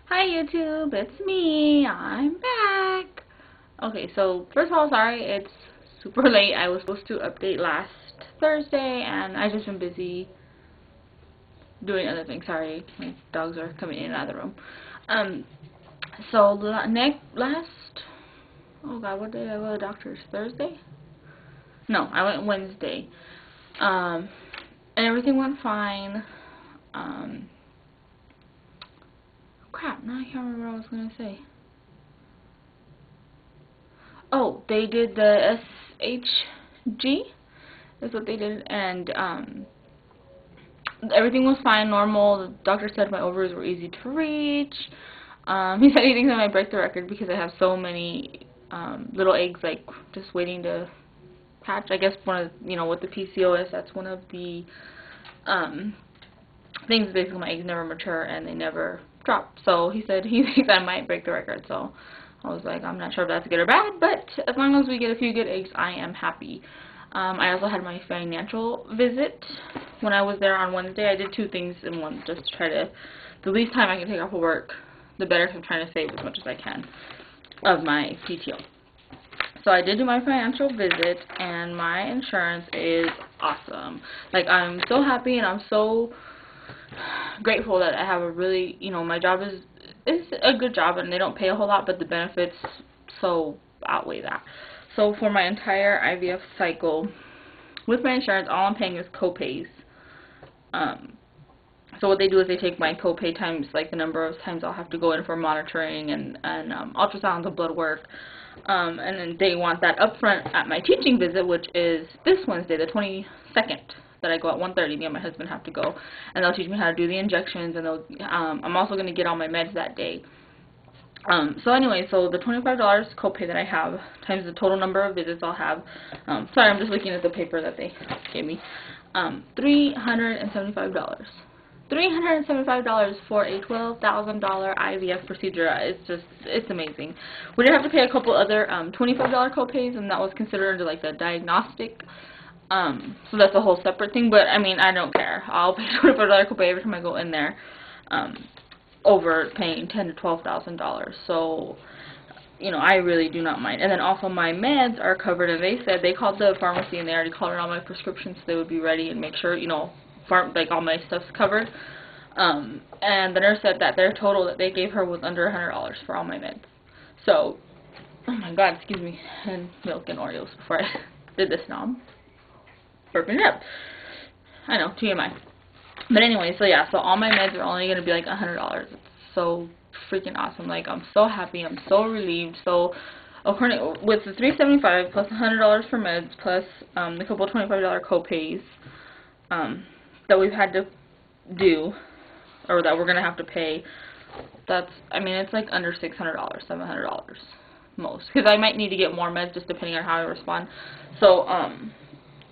Hi YouTube, it's me. I'm back. Okay, so first of all, sorry it's super late. I was supposed to update last Thursday and I just been busy doing other things. Sorry, my dogs are coming in and out of the room. So last, oh god, what day did I go to the doctor's? Thursday? No, I went Wednesday. And everything went fine. Crap, now I can't remember what I was gonna say. Oh, they did the SHG, is what they did, and everything was fine, normal. The doctor said my ovaries were easy to reach. He said he thinks I might break the record because I have so many little eggs, like, just waiting to hatch. I guess one of, with the PCOS, that's one of the things, basically my eggs never mature and they never drop. So he said he thinks I might break the record, so I was like, I'm not sure if that's good or bad, but as long as we get a few good eggs, I am happy. I also had my financial visit when I was there on Wednesday. I did two things in one, just to try to, the least time I can take off of work, the better, because I'm trying to save as much as I can of my PTO. So I did do my financial visit, and my insurance is awesome. Like, I'm so happy, and I'm so grateful that I have a really, my job is a good job, and they don't pay a whole lot, but the benefits so outweigh that. So for my entire IVF cycle, with my insurance, all I'm paying is co-pays. So what they do is they take my co-pay times, like the number of times I'll have to go in for monitoring and ultrasounds and blood work, and then they want that upfront at my teaching visit, which is this Wednesday, the 22nd. That I go at 1:30. Me and my husband have to go, and they'll teach me how to do the injections, and they'll. I'm also going to get all my meds that day. So anyway, so the $25 copay that I have times the total number of visits I'll have. Sorry, I'm just looking at the paper that they gave me. $375. $375 for a $12,000 IVF procedure. It's amazing. We did have to pay a couple other $25 copays, and that was considered like a diagnostic. So that's a whole separate thing, but I mean, I don't care. I'll pay $25 copay every time I go in there, over paying $10,000 to $12,000. So, I really do not mind. And then also my meds are covered, and they said they called the pharmacy and they already called in all my prescriptions, so they would be ready and make sure, like all my stuff's covered. And the nurse said that their total that they gave her was under $100 for all my meds. So, oh my god, excuse me, and milk and Oreos before I did this now. Burping it up. I know, TMI. But anyway, so yeah, so all my meds are only going to be like $100. It's so freaking awesome. Like, I'm so happy. I'm so relieved. So, according with the $375 plus $100 for meds plus the couple $25 copays that we've had to do, or that we're going to have to pay, that's, I mean, it's like under $600, $700 most. Because I might need to get more meds just depending on how I respond. So,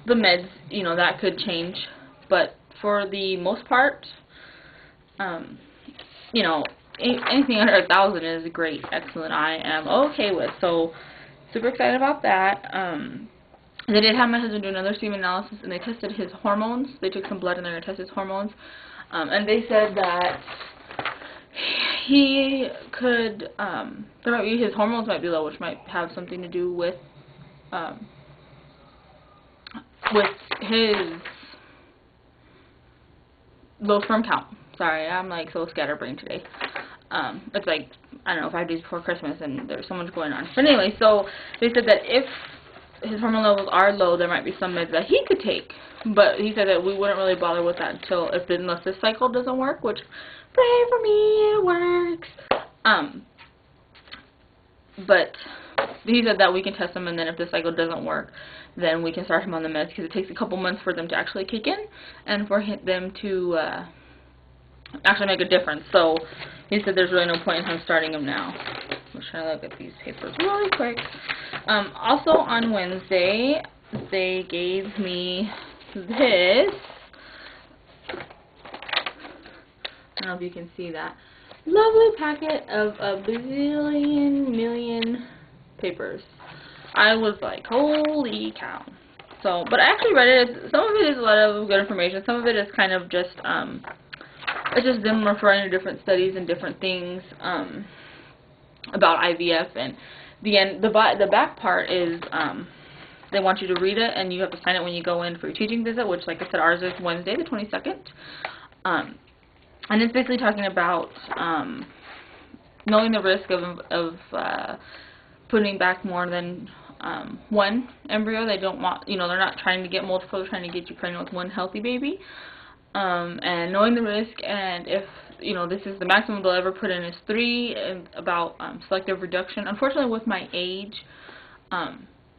the meds, that could change, but for the most part, anything under 1,000 is great, excellent, I am okay with. So, super excited about that. They did have my husband do another semen analysis, and they tested his hormones. They took some blood, and they're going to test his hormones. And they said that he could, his hormones might be low, which might have something to do with his low sperm count. Sorry, I'm like so scatterbrained today. It's like, I don't know, 5 days before Christmas and there's so much going on. But anyway, so they said that if his hormone levels are low, there might be some meds that he could take. But he said that we wouldn't really bother with that unless this cycle doesn't work, which, pray for me, it works. But he said that we can test him, and then if the cycle doesn't work, then we can start him on the meds, because it takes a couple months for them to actually kick in and for them to actually make a difference. So he said there's really no point in him starting him now. I'm just trying to look at these papers really quick. Also on Wednesday, they gave me this. I don't know if you can see that. Lovely packet of a million papers. I was like, holy cow. So, but I actually read it. Some of it is a lot of good information. Some of it is kind of just it's just them referring to different studies and different things about IVF. And the back part is they want you to read it, and you have to sign it when you go in for your teaching visit, which, like I said, ours is Wednesday the 22nd. And it's basically talking about knowing the risk of putting back more than one embryo. They don't want, they're not trying to get multiple, they're trying to get you pregnant with one healthy baby. And knowing the risk, and if, this is the maximum they'll ever put in is 3, and about selective reduction. Unfortunately, with my age,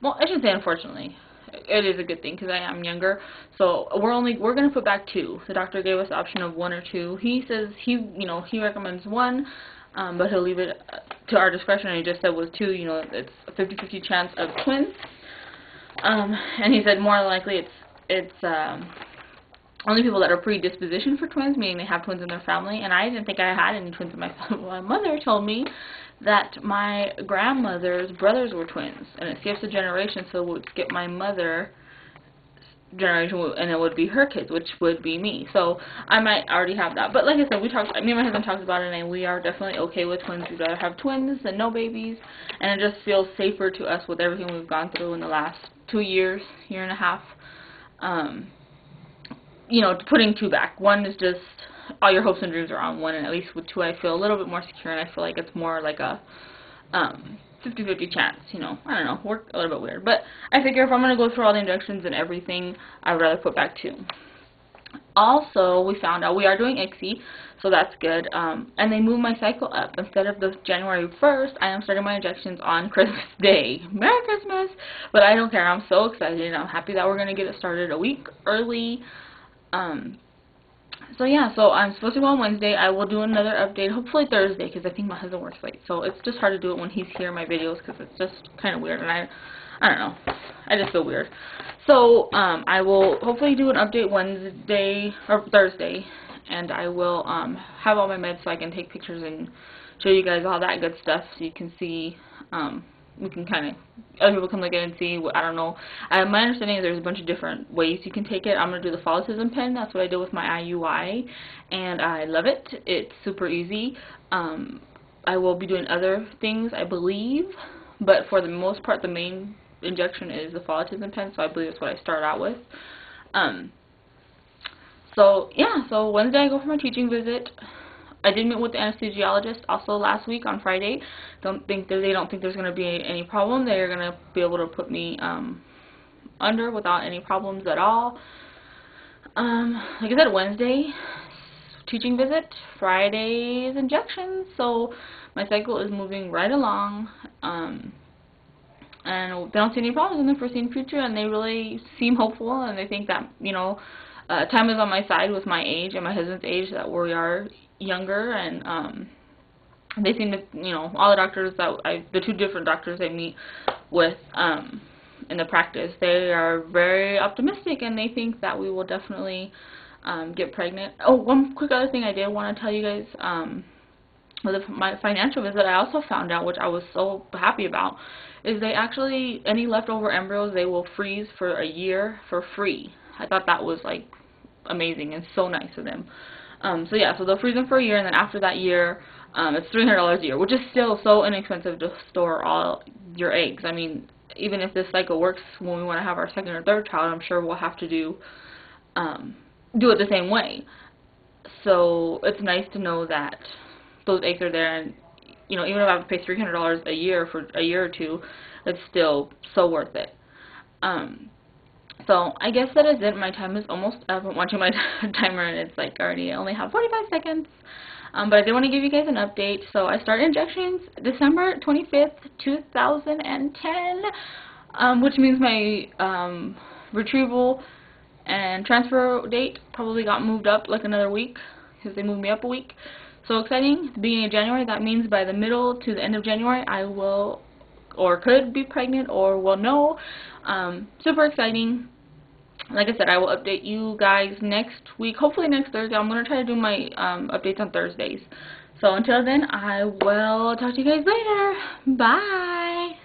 well, I shouldn't say unfortunately. It is a good thing because I am younger. So we're going to put back 2. The doctor gave us the option of 1 or 2. He says he recommends 1, but he'll leave it to our discretion. And he just said with 2, it's a 50-50 chance of twins. And he said more likely it's only people that are predispositioned for twins, meaning they have twins in their family. And I didn't think I had any twins in my family. My mother told me that my grandmother's brothers were twins, and it skips a generation, so it would skip my mother generation, and it would be her kids, which would be me. So I might already have that. But like I said, me and my husband talked about it, and we are definitely okay with twins. We'd rather have twins than no babies, and it just feels safer to us with everything we've gone through in the last 2 years, year and a half. Putting 2 back. 1 is just all your hopes and dreams are on 1, and at least with 2 I feel a little bit more secure, and I feel like it's more like a 50-50 chance, I don't know, worked a little bit weird, but I figure if I'm going to go through all the injections and everything, I'd rather put back 2. Also, we found out we are doing ICSI, so that's good, and they moved my cycle up. Instead of the January 1st, I am starting my injections on Christmas Day. Merry Christmas! But I don't care, I'm so excited, I'm happy that we're going to get it started a week early. So yeah, so I'm supposed to go on Wednesday. I will do another update, hopefully Thursday, because I think my husband works late. So it's just hard to do it when he's here in my videos, because it's just kind of weird, and I don't know. I just feel weird. So I will hopefully do an update Wednesday or Thursday, and I will have all my meds so I can take pictures and show you guys all that good stuff, so you can see. We can other people can look at it and see. I don't know. My understanding is there's a bunch of different ways you can take it. I'm going to do the follicism pen. That's what I did with my IUI, and I love it. It's super easy. I will be doing other things, I believe, but for the most part, the main injection is the follicism pen, so I believe that's what I start out with. So, yeah, so Wednesday I go for my teaching visit. I did meet with the anesthesiologist also last week on Friday. They don't think there's going to be any problem. They're going to be able to put me under without any problems at all. Like I said, Wednesday teaching visit, Friday's injections. So my cycle is moving right along. And they don't see any problems in the foreseen future, and they really seem hopeful, and they think that time is on my side with my age and my husband's age, that we are younger, and they seem to, all the doctors the 2 different doctors I meet with in the practice, they are very optimistic, and they think that we will definitely get pregnant. Oh, one quick other thing I did want to tell you guys, with my financial visit, I also found out, which I was so happy about, is they actually, any leftover embryos, they will freeze for a year for free. I thought that was like amazing and so nice of them. So yeah, so they'll freeze them for a year, and then after that year, it's $300 a year, which is still so inexpensive to store all your eggs. I mean, even if this cycle works when we want to have our 2nd or 3rd child, I'm sure we'll have to do it the same way. So it's nice to know that those eggs are there, and even if I have to pay $300 a year for a year or 2, it's still so worth it. So I guess that is it. My time is almost up. I'm watching my timer, and it's like already, I only have 45 seconds. But I did want to give you guys an update. So I started injections December 25th, 2010, which means my retrieval and transfer date probably got moved up like another week, because they moved me up a week. So exciting. At the beginning of January, that means by the middle to the end of January, I will or could be pregnant, or will know. Super exciting. Like I said, I will update you guys next week, hopefully next Thursday. I'm going to try to do my updates on Thursdays. So until then, I will talk to you guys later. Bye.